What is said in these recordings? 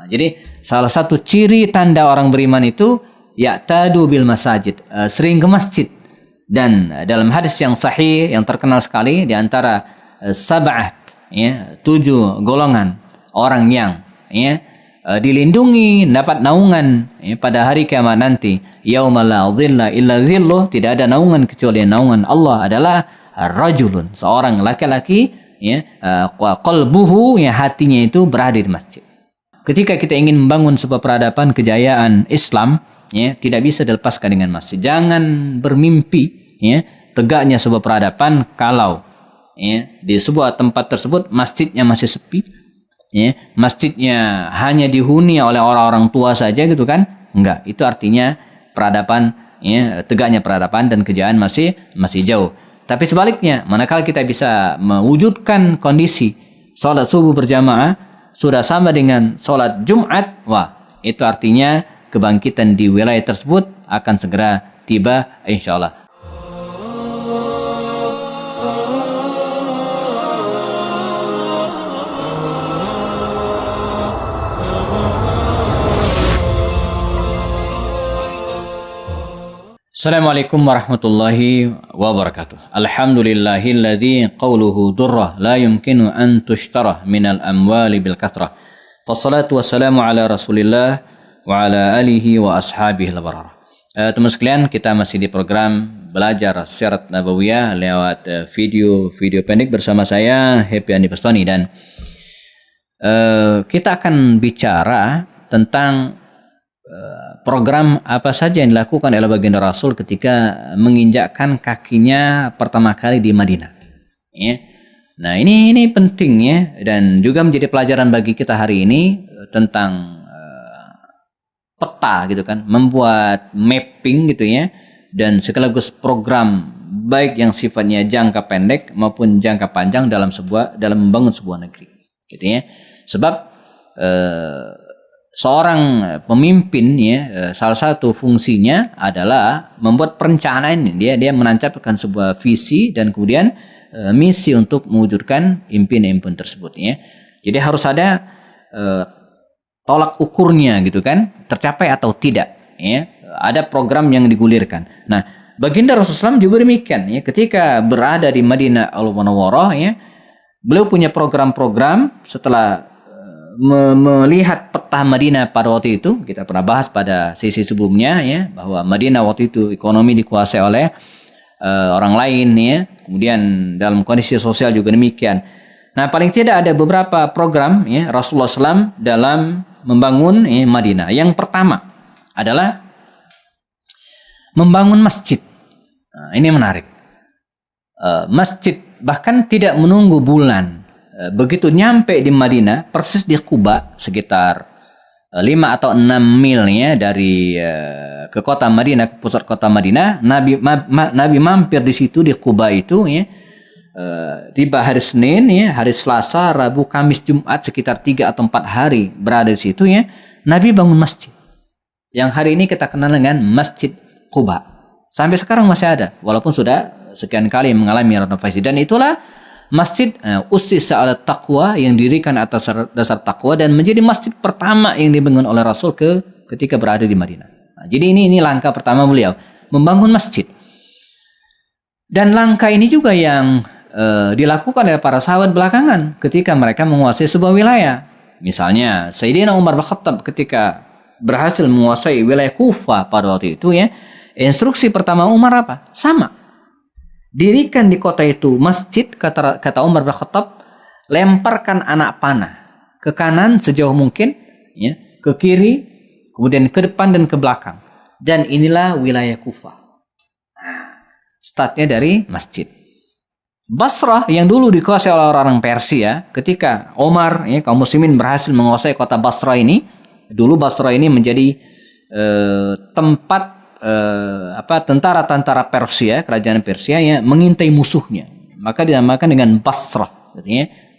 Jadi salah satu ciri tanda orang beriman itu ya'tadu bil masajid, sering ke masjid. Dan dalam hadis yang sahih yang terkenal sekali di antara sab'at, 7 golongan orang yang dilindungi, dapat naungan pada hari kiamat nanti, yauma la dhilla illa dhilluh, tidak ada naungan kecuali naungan Allah, adalah rajulun, seorang laki-laki qalbuhu, hatinya itu berada di masjid. Ketika kita ingin membangun sebuah peradaban kejayaan Islam, tidak bisa dilepaskan dengan masjid. Jangan bermimpi tegaknya sebuah peradaban kalau di sebuah tempat tersebut masjidnya masih sepi, masjidnya hanya dihuni oleh orang-orang tua saja gitu kan. Enggak, itu artinya peradaban, tegaknya peradaban dan kejayaan masih jauh. Tapi sebaliknya, manakala kita bisa mewujudkan kondisi salat subuh berjamaah sudah sama dengan sholat Jumat, wah, itu artinya kebangkitan di wilayah tersebut akan segera tiba insyaallah. Assalamualaikum warahmatullahi wabarakatuh. Alhamdulillahilladzi qawluhu durrah la yumkinu an tushtarah minal amwali bil kathrah. Wassalatu wassalamu ala Rasulillah wa ala alihi wa ashabihi al-barar. Teman sekalian, kita masih di program belajar Sirat Nabawiyah lewat video pendek bersama saya Happy Andi Bastoni, dan kita akan bicara tentang program apa saja yang dilakukan oleh baginda Rasul ketika menginjakkan kakinya pertama kali di Madinah. Nah, ini penting dan juga menjadi pelajaran bagi kita hari ini tentang peta gitu kan, membuat mapping gitu dan sekaligus program baik yang sifatnya jangka pendek maupun jangka panjang dalam membangun sebuah negeri gitu Sebab seorang pemimpin salah satu fungsinya adalah membuat perencanaan. Dia menancapkan sebuah visi dan kemudian misi untuk mewujudkan impian-impian tersebut Jadi harus ada tolak ukurnya gitu kan, tercapai atau tidak Ada program yang digulirkan. Nah, baginda Rasulullah SAW juga demikian ketika berada di Madinah Al-Munawwarah beliau punya program-program setelah melihat peta Madinah pada waktu itu. Kita pernah bahas pada sesi sebelumnya bahwa Madinah waktu itu ekonomi dikuasai oleh orang lain kemudian dalam kondisi sosial juga demikian. Nah, paling tidak ada beberapa program Rasulullah SAW dalam membangun Madinah. Yang pertama adalah membangun masjid. Nah, ini menarik. Masjid bahkan tidak menunggu bulan. Begitu nyampe di Madinah, persis di Quba, sekitar 5 atau 6 mil dari ke kota Madinah, ke pusat kota Madinah, Nabi mampir di situ di Quba itu tiba hari Senin hari Selasa, Rabu, Kamis, Jumat, sekitar 3 atau 4 hari berada di situ Nabi bangun masjid yang hari ini kita kenal dengan Masjid Quba. Sampai sekarang masih ada walaupun sudah sekian kali mengalami renovasi, dan itulah masjid ussisa ala taqwa, yang didirikan atas dasar takwa dan menjadi masjid pertama yang dibangun oleh Rasul ketika berada di Madinah. Nah, jadi ini langkah pertama beliau, membangun masjid. Dan langkah ini juga yang dilakukan oleh para sahabat belakangan ketika mereka menguasai sebuah wilayah. Misalnya Sayyidina Umar bin Khattab ketika berhasil menguasai wilayah Kufah pada waktu itu instruksi pertama Umar apa? Sama. Dirikan di kota itu masjid, kata Umar bin Khattab, lemparkan anak panah ke kanan sejauh mungkin, ke kiri, kemudian ke depan dan ke belakang. Dan inilah wilayah Kufah. Startnya dari masjid. Basrah yang dulu dikuasai oleh orang Persia, ketika Umar, kaum muslimin berhasil menguasai kota Basrah ini. Dulu Basrah ini menjadi tempat tentara-tentara Persia, kerajaan Persia mengintai musuhnya. Maka dinamakan dengan Basrah,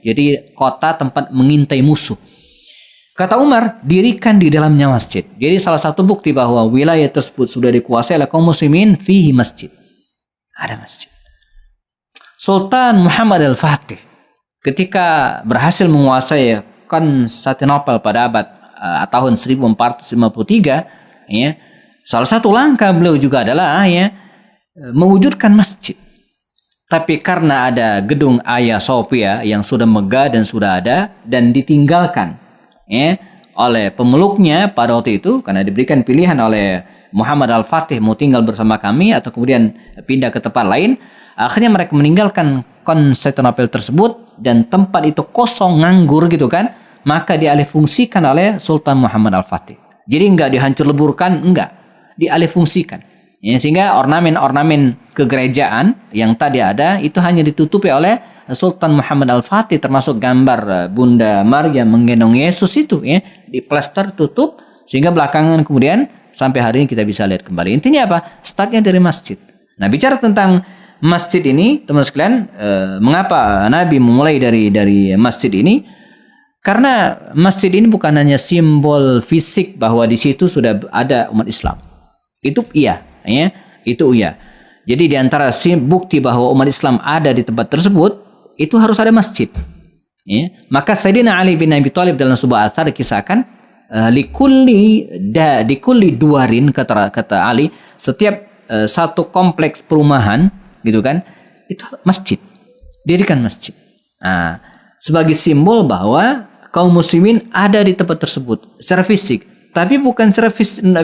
jadi kota tempat mengintai musuh. Kata Umar, dirikan di dalamnya masjid. Jadi salah satu bukti bahwa wilayah tersebut sudah dikuasai oleh kaum muslimin, fihi masjid. Ada masjid. Sultan Muhammad Al-Fatih ketika berhasil menguasai Konstantinopel pada abad tahun 1453, ya, salah satu langkah beliau juga adalah ya mewujudkan masjid. Tapi karena ada gedung Hagia Sophia yang sudah megah dan sudah ada dan ditinggalkan ya oleh pemeluknya pada waktu itu, karena diberikan pilihan oleh Muhammad Al-Fatih mau tinggal bersama kami atau kemudian pindah ke tempat lain, akhirnya mereka meninggalkan Konstantinopel tersebut dan tempat itu kosong nganggur gitu kan, maka dialihfungsikan oleh Sultan Muhammad Al-Fatih. Jadi enggak dihancur leburkan, enggak, dialihfungsikan. Ya, sehingga ornamen-ornamen kegerejaan yang tadi ada itu hanya ditutupi oleh Sultan Muhammad Al-Fatih, termasuk gambar Bunda Maria menggendong Yesus itu ya, diplester tutup sehingga belakangan kemudian sampai hari ini kita bisa lihat kembali. Intinya apa? Startnya dari masjid. Nah, bicara tentang masjid ini, teman sekalian, mengapa Nabi memulai dari masjid ini? Karena masjid ini bukan hanya simbol fisik bahwa di situ sudah ada umat Islam. Itu iya, ya, itu iya. Jadi di antara bukti bahwa umat Islam ada di tempat tersebut, itu harus ada masjid. Ya. Maka Sayyidina Ali bin Abi Thalib dalam sebuah athar dikisahkan, likulli duwarin, kata Ali, setiap satu kompleks perumahan, gitu kan, itu masjid, dirikan masjid. Nah, sebagai simbol bahwa kaum muslimin ada di tempat tersebut secara fisik, tapi bukan secara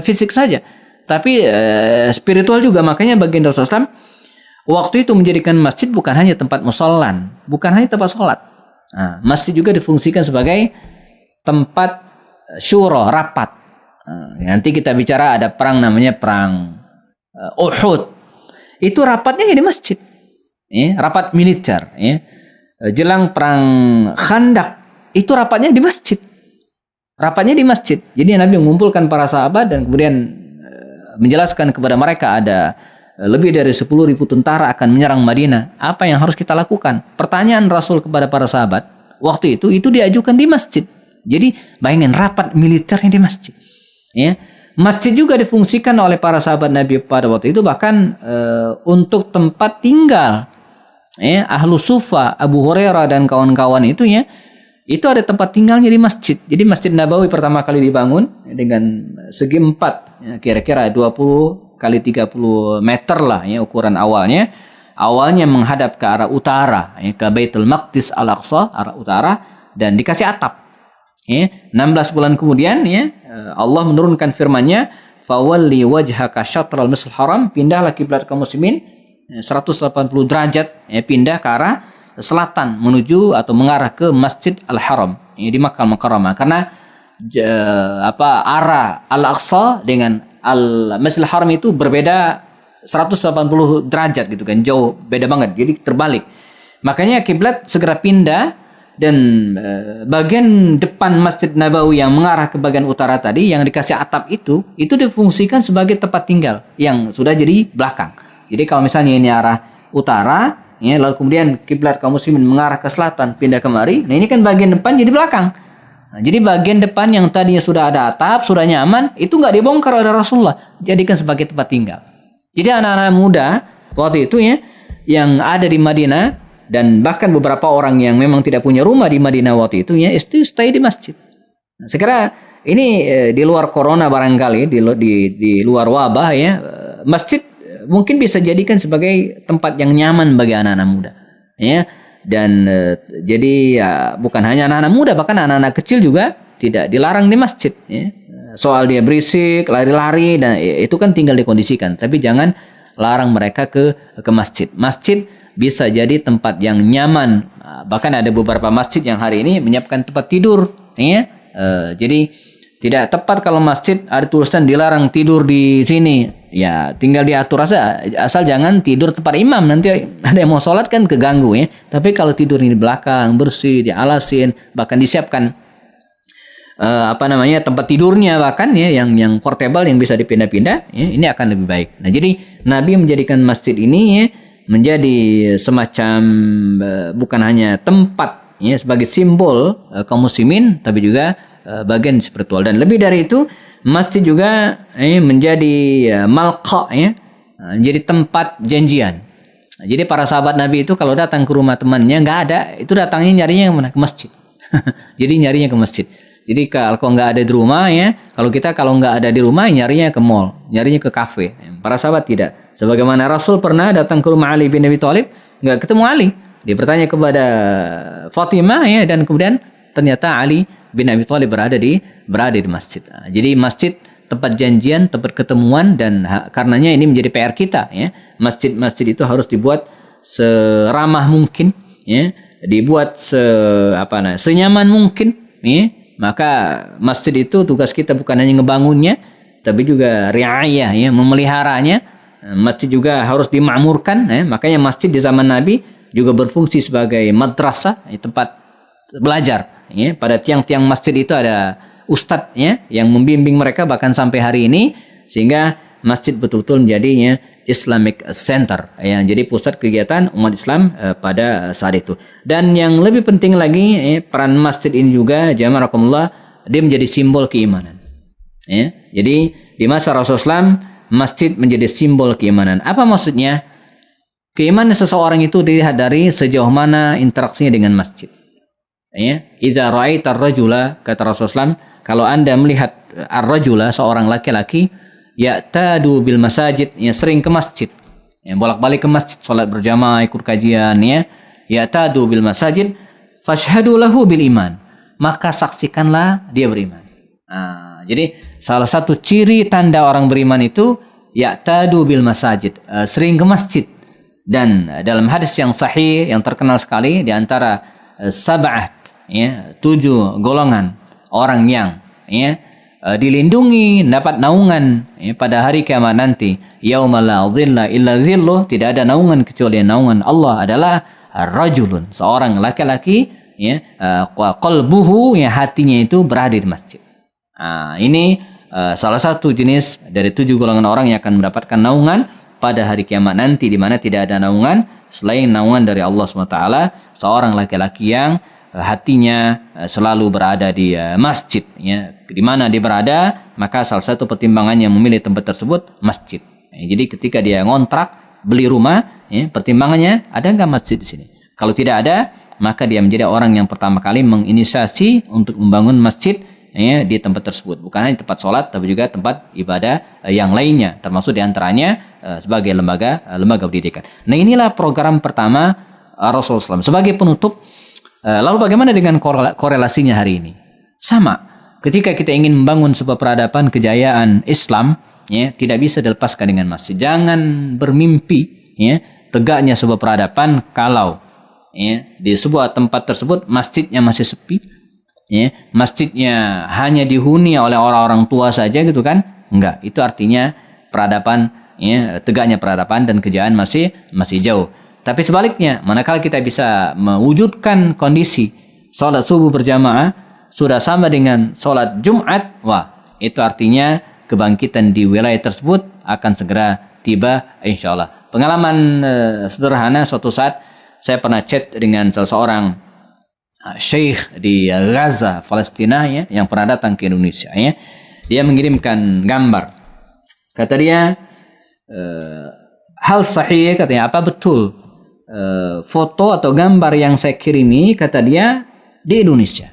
fisik saja, tapi spiritual juga. Makanya baginda Rasulullah SAW waktu itu menjadikan masjid bukan hanya tempat musolan, bukan hanya tempat sholat. Nah, masjid juga difungsikan sebagai tempat syuro, rapat. Nanti kita bicara ada perang namanya perang Uhud. Itu rapatnya di masjid, ya, rapat militer. Ya. Jelang perang Khandak itu rapatnya di masjid. Rapatnya di masjid. Jadi Nabi mengumpulkan para sahabat dan kemudian menjelaskan kepada mereka ada lebih dari 10.000 tentara akan menyerang Madinah. Apa yang harus kita lakukan? Pertanyaan Rasul kepada para sahabat waktu itu diajukan di masjid. Jadi bayangin rapat militernya di masjid. Ya. Masjid juga difungsikan oleh para sahabat Nabi pada waktu itu bahkan untuk tempat tinggal. Ya, Ahlu Sufa, Abu Hurairah dan kawan-kawan itu ya, itu ada tempat tinggalnya di masjid. Jadi Masjid Nabawi pertama kali dibangun dengan segi 4, ya, kira-kira 20 kali 30 meter lah ya ukuran awalnya. Awalnya menghadap ke arah utara, ya, ke Baitul Maqdis Al-Aqsa, arah utara, dan dikasih atap. Ya, 16 bulan kemudian ya Allah menurunkan firman-Nya, "Fawalli wajhaka syatral masjidil haram", pindahlah kiblat kaum muslimin 180 derajat, ya, pindah ke arah selatan menuju atau mengarah ke Masjid Al-Haram, ya, di Makkah Al-Mukarramah. Karena arah Al-Aqsa dengan Al-Masjidil Haram itu berbeda 180 derajat gitu kan, jauh, beda banget. Jadi terbalik. Makanya kiblat segera pindah. Dan bagian depan Masjid Nabawi yang mengarah ke bagian utara tadi yang dikasih atap itu difungsikan sebagai tempat tinggal yang sudah jadi belakang. Jadi kalau misalnya ini arah utara, ya, lalu kemudian kiblat kaum muslimin mengarah ke selatan pindah kemari, nah ini kan bagian depan jadi belakang. Nah, jadi bagian depan yang tadinya sudah ada atap, sudah nyaman, itu nggak dibongkar oleh Rasulullah, jadikan sebagai tempat tinggal. Jadi anak-anak muda waktu itu ya yang ada di Madinah, dan bahkan beberapa orang yang memang tidak punya rumah di Madinah waktu itu ya stay di masjid. Nah, sekarang ini di luar corona barangkali, di luar wabah ya, masjid mungkin bisa jadikan sebagai tempat yang nyaman bagi anak-anak muda ya. Dan jadi ya, bukan hanya anak-anak muda, bahkan anak-anak kecil juga tidak dilarang di masjid ya. Soal dia berisik, lari-lari, dan itu kan tinggal dikondisikan, tapi jangan larang mereka ke masjid. Masjid bisa jadi tempat yang nyaman. Bahkan ada beberapa masjid yang hari ini menyiapkan tempat tidur, ya. Jadi tidak tepat kalau masjid ada tulisan dilarang tidur di sini. Ya, tinggal diatur asal jangan tidur tempat imam. Nanti ada yang mau sholat kan keganggu ya. Tapi kalau tidur di belakang, bersih, dialasin, bahkan disiapkan tempat tidurnya bahkan ya yang portable yang bisa dipindah-pindah, ya, ini akan lebih baik. Nah, jadi Nabi menjadikan masjid ini ya menjadi semacam bukan hanya tempat ya sebagai simbol kaum muslimin, tapi juga bagian spiritual. Dan lebih dari itu, masjid juga menjadi malqa ya, jadi tempat janjian. Jadi para sahabat Nabi itu kalau datang ke rumah temannya nggak ada, itu datangnya nyarinya yang mana? Ke masjid. Jadi nyarinya ke masjid. Jadi kalau nggak ada di rumah ya, kalau nggak ada di rumah nyarinya ke mall, nyarinya ke kafe. Para sahabat tidak. Sebagaimana Rasul pernah datang ke rumah Ali bin Abi Thalib, nggak ketemu Ali. Dia bertanya kepada Fatimah ya, dan kemudian ternyata Ali bin Abi Thalib berada di masjid. Jadi masjid tempat janjian, tempat ketemuan, dan karenanya ini menjadi PR kita ya. Masjid-masjid itu harus dibuat seramah mungkin ya, dibuat senyaman mungkin ya. Maka masjid itu tugas kita bukan hanya ngebangunnya, tapi juga riayah ya, memeliharanya. Masjid juga harus dimakmurkan ya. Makanya masjid di zaman Nabi juga berfungsi sebagai madrasah, tempat belajar ya. Pada tiang-tiang masjid itu ada ustadz ya, yang membimbing mereka bahkan sampai hari ini, sehingga masjid betul-betul menjadinya Islamic Center ya, jadi pusat kegiatan umat Islam pada saat itu. Dan yang lebih penting lagi peran masjid ini juga jamaah rahimakumullah, dia menjadi simbol keimanan ya. Jadi di masa Rasulullah SAW, masjid menjadi simbol keimanan. Apa maksudnya? Keimanan seseorang itu dilihat dari sejauh mana interaksinya dengan masjid ya. Idza ra'aita ar-rajula, kata Rasulullah SAW, kalau Anda melihat ar-rajula, seorang laki-laki, ya'tadu bil masajid, ya sering ke masjid, ya bolak-balik ke masjid, salat berjamaah, ikut kajian ya, ya'tadu bil masajid, fashhadu lahu bil iman, maka saksikanlah dia beriman. Jadi salah satu ciri tanda orang beriman itu ya'tadu bil masajid, sering ke masjid. Dan dalam hadis yang sahih yang terkenal sekali, di antara sab'at ya, 7 golongan orang yang ya dilindungi, dapat naungan ya, pada hari kiamat nanti, yauma la dhilla illa dhilluh, tidak ada naungan kecuali naungan Allah, adalah rajulun, seorang laki-laki ya, qalbuhu ya, hatinya itu berada di masjid. Ini salah satu jenis dari 7 golongan orang yang akan mendapatkan naungan pada hari kiamat nanti, di mana tidak ada naungan selain naungan dari Allah SWT, seorang laki-laki yang hatinya selalu berada di masjid ya. Di mana dia berada, maka salah satu pertimbangannya memilih tempat tersebut masjid ya. Jadi ketika dia ngontrak, beli rumah ya, pertimbangannya ada nggak masjid di sini. Kalau tidak ada, maka dia menjadi orang yang pertama kali menginisiasi untuk membangun masjid ya, di tempat tersebut. Bukan hanya tempat sholat, tapi juga tempat ibadah yang lainnya, termasuk diantaranya sebagai lembaga pendidikan. Nah, inilah program pertama Rasulullah SAW. Sebagai penutup, lalu bagaimana dengan korelasinya hari ini? Sama. Ketika kita ingin membangun sebuah peradaban kejayaan Islam, ya, tidak bisa dilepaskan dengan masjid. Jangan bermimpi ya, tegaknya sebuah peradaban kalau ya, di sebuah tempat tersebut masjidnya masih sepi, ya, masjidnya hanya dihuni oleh orang-orang tua saja gitu kan? Enggak, itu artinya peradaban ya, tegaknya peradaban dan kejayaan masih jauh. Tapi sebaliknya, manakala kita bisa mewujudkan kondisi sholat subuh berjamaah sudah sama dengan sholat Jumat, wah, itu artinya kebangkitan di wilayah tersebut akan segera tiba insyaAllah. Pengalaman sederhana, suatu saat saya pernah chat dengan salah seorang syekh di Gaza, Palestina ya, yang pernah datang ke Indonesia ya. Dia mengirimkan gambar. Kata dia, hal sahih, katanya, apa betul foto atau gambar yang saya kirimi, kata dia, di Indonesia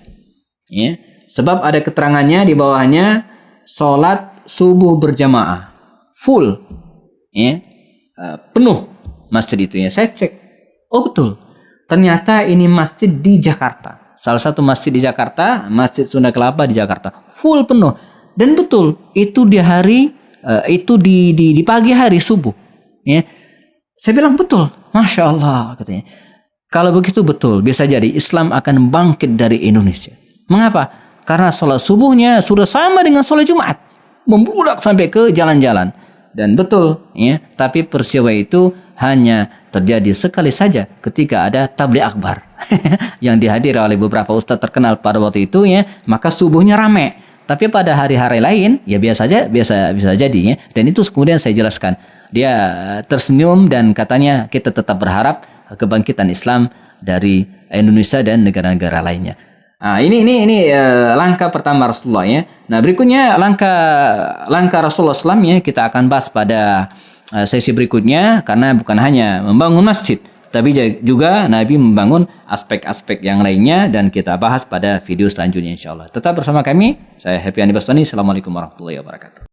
ya, sebab ada keterangannya di bawahnya sholat subuh berjamaah full ya, penuh masjid itu ya. Saya cek, oh betul, ternyata ini masjid di Jakarta, salah satu masjid di Jakarta, Masjid Sunda Kelapa di Jakarta, full penuh. Dan betul, itu di hari itu di pagi hari subuh ya. Saya bilang betul, Masya Allah, katanya. Kalau begitu betul, bisa jadi Islam akan bangkit dari Indonesia. Mengapa? Karena sholat subuhnya sudah sama dengan sholat Jumat, membludak sampai ke jalan-jalan. Dan betul ya, tapi peristiwa itu hanya terjadi sekali saja ketika ada tabligh akbar yang dihadiri oleh beberapa ustadz terkenal pada waktu itu ya, maka subuhnya rame. Tapi pada hari-hari lain ya biasa jadi ya. Dan itu kemudian saya jelaskan. Dia tersenyum dan katanya, kita tetap berharap kebangkitan Islam dari Indonesia dan negara-negara lainnya. Nah, ini langkah pertama Rasulullah ya. Nah, berikutnya langkah Rasulullah SAW ya, kita akan bahas pada sesi berikutnya, karena bukan hanya membangun masjid, tapi juga Nabi membangun aspek-aspek yang lainnya, dan kita bahas pada video selanjutnya insyaallah. Tetap bersama kami, saya Happy Andi Bastoni. Assalamualaikum warahmatullahi wabarakatuh.